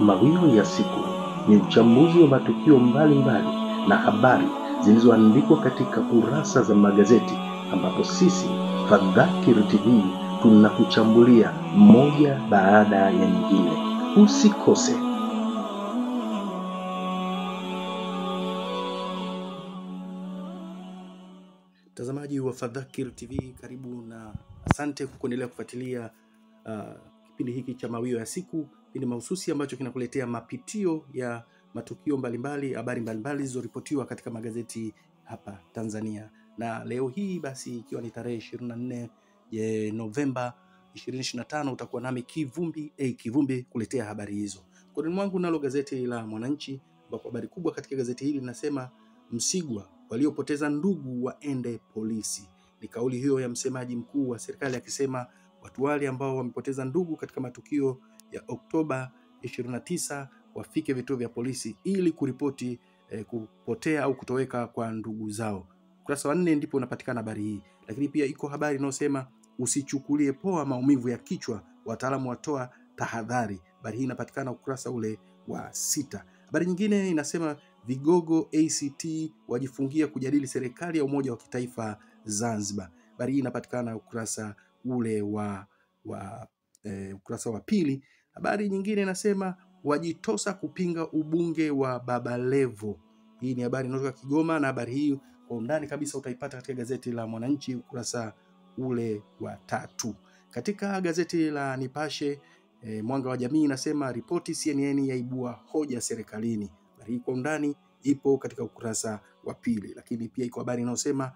Mawio ya siku ni uchambuzi wa matukio mbalimbali na habari zilizoandikwa katika kurasa za magazeti, ambapo sisi Fadhakir TV tunakuchambulia moja baada ya nyingine. Usikose. Mtazamaji wa Fadhakir TV, karibu na asante kwa kuendelea kufuatilia kipindi hiki cha Mawio ya Siku, kipindi mahususi ambacho kinakuletea mapitio ya matukio mbalimbali, habari mbalimbali zilizoripotiwa katika magazeti hapa Tanzania. Na leo hii basi, ikiwa ni tarehe 24 Novemba 2025, utakuwa nami Kivumbi kuletea habari hizo. Kwa mwangu nalo gazeti la Mwananchi, ambapo habari kubwa katika gazeti hili linasema Msigwa, waliopoteza ndugu waende polisi. Ni kauli hiyo ya msemaji mkuu wa serikali akisema watu wale ambao wamepoteza ndugu katika matukio ya Oktoba 29 wafike vituo vya polisi ili kuripoti kupotea au kutoweka kwa ndugu zao. Ukurasa wa 4 ndipo unapatikana habari hii. Lakini pia iko habari inayosema usichukulie poa maumivu ya kichwa, wataalamu watoa tahadhari. Habari hii inapatikana ukurasa ule wa 6. Habari nyingine inasema vigogo ACT wajifungia kujadili serikali ya umoja wa kitaifa Zanzibar. Habari hii inapatikana ukurasa ule ukurasa wa 2. Habari nyingine inasema wajitosa kupinga ubunge wa Baba Levo. Hii ni habari inatoka Kigoma, na habari hii kwa undani kabisa utaipata katika gazeti la Mwananchi ukurasa ule wa 3. Katika gazeti la Nipashe Mwanga wa Jamii inasema ripoti CNN yaibua hoja serikalini. Habari hii kwa undani ipo katika ukurasa wa 2. Lakini pia iko habari inayosema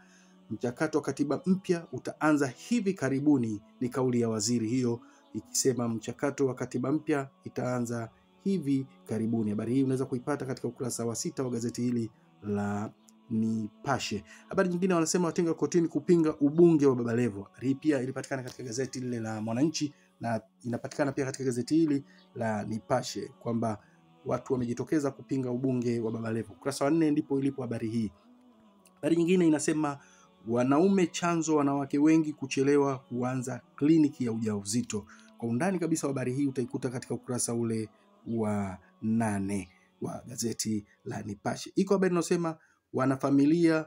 mchakato wa katiba mpya utaanza hivi karibuni. Ni kauli ya waziri hiyo ikisema mchakato wa katiba mpya itaanza hivi karibuni. Habari hii unaweza kuipata katika ukurasa wa 6 wa gazeti hili la Nipashe. Habari nyingine wanasema watenga kotini kupinga ubunge wa Baba Levo. Habari hii pia ilipatikana katika gazeti lile la Mwananchi na inapatikana pia katika gazeti hili la Nipashe kwamba watu wamejitokeza kupinga ubunge wa Baba Levo. Ukurasa wa 4 ndipo ilipo habari hii. Habari nyingine inasema wanaume chanzo wanawake wengi kuchelewa kuanza kliniki ya ujauzito. Kwa undani kabisa habari hii utaikuta katika ukurasa ule wa 8 wa gazeti la Nipashe. Iko habari inasema wanafamilia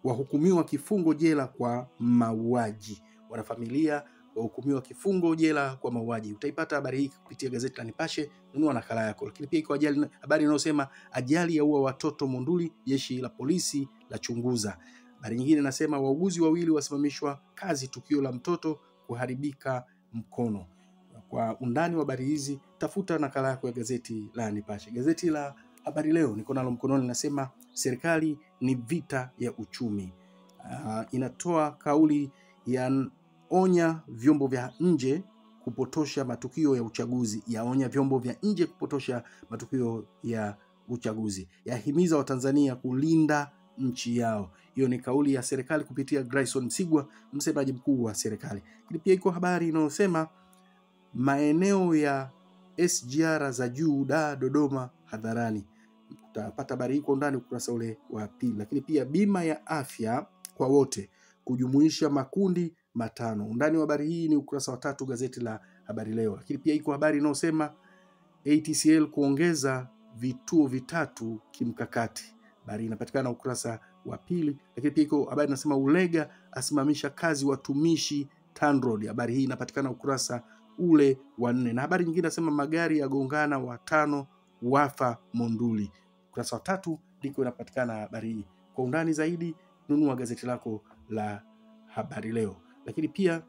wahukumiwa kifungo jela kwa mauaji. Wanafamilia wahukumiwa kifungo jela kwa mauaji. Utaipata habari hii kupitia gazeti la Nipashe, nunua nakala yako. Lakini pia iko habari inayosema ajali yaua watoto Monduli, jeshi la polisi la chunguza. Habari nyingine inasema wauguzi wawili wasimamishwa kazi tukio la mtoto kuharibika mkono. Kwa undani wa habari hizi tafuta nakala yako ya gazeti la Nipashe. Gazeti la Habari Leo niko nalo mkononi linasema serikali ni vita ya uchumi. Inatoa kauli ya onya vyombo vya nje kupotosha matukio ya uchaguzi. Yaonya vyombo vya nje kupotosha matukio ya uchaguzi. Yahimiza Watanzania kulinda nchi yao. Hiyo ni kauli ya serikali kupitia Grayson Msigwa, msemaji mkuu wa serikali. Lakini pia iko habari inayosema maeneo ya SGR za juu Dodoma hadharani. Utapata habari hii kwa ndani ukurasa ule wa 2. Lakini pia bima ya afya kwa wote kujumuisha makundi 5. Undani wa habari hii ni ukurasa wa 3 gazeti la Habari Leo. Lakini pia iko habari inayosema ATCL kuongeza vituo 3 kimkakati. Habari inapatikana ukurasa wa 2. Lakini pia iko habari inasema Ulega asimamisha kazi watumishi TANROADS. Habari hii inapatikana ukurasa ule wa 4. Na habari nyingine inasema magari yagongana 5 wafa Monduli. Ukurasa wa 3 ndiko inapatikana habari hii. Kwa undani zaidi nunua gazeti lako la Habari Leo. Lakini pia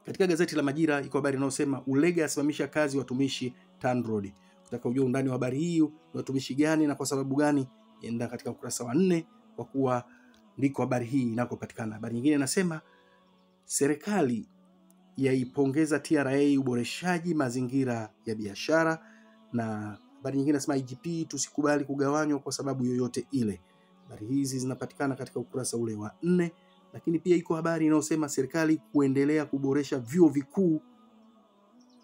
katika gazeti la Majira iko habari inayosema Ulega asimamisha kazi watumishi TANROADS. Ukitaka kujua undani wa habari hii, watumishi gani na kwa sababu gani, enda katika ukurasa wa 4 kwa kuwa ndiko habari hii inakopatikana. Habari nyingine inasema serikali yaipongeza TRA uboreshaji mazingira ya biashara, na habari nyingine inasema IGP tusikubali kugawanywa kwa sababu yoyote ile. Habari hizi zinapatikana katika ukurasa ule wa 4. Lakini pia iko habari inayosema serikali kuendelea kuboresha vyuo vikuu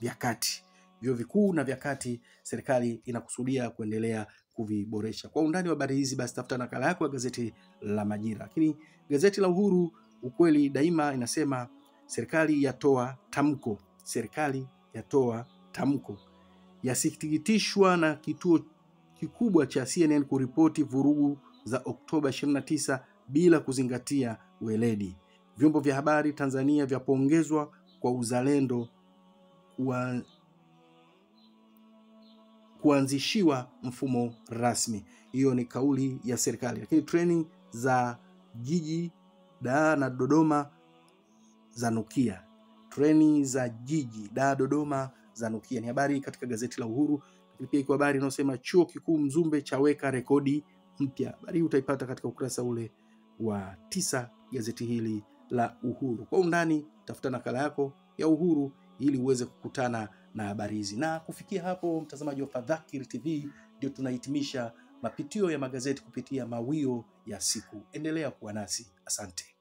vya kati. Vyuo vikuu na vya kati serikali inakusudia kuendelea kuviboresha. Kwa undani wa habari hizi basi tafuta nakala yako ya gazeti la Majira. Lakini gazeti la Uhuru ukweli daima inasema serikali yatoa tamko. Serikali yatoa tamko. yasikitishwa na kituo kikubwa cha CNN kuripoti vurugu za Oktoba 29 bila kuzingatia weledi. Vyombo vya habari Tanzania vyapongezwa kwa uzalendo kuanzishiwa mfumo rasmi. Hiyo ni kauli ya serikali. Lakini treni za jiji Dar na Dodoma zanukia. Treni za jiji Dar Dodoma zanukia, ni habari katika gazeti la Uhuru. Lakini pia iko habari inayosema chuo kikuu Mzumbe chaweka rekodi mpya. Habari hii utaipata katika ukurasa ule wa 9 gazeti hili la Uhuru. Kwa undani tafuta nakala yako ya Uhuru ili uweze kukutana na habari hizi. Na kufikia hapo, mtazamaji wa Fadhakir TV, ndio tunahitimisha mapitio ya magazeti kupitia mawio ya siku. Endelea kuwa nasi. Asante.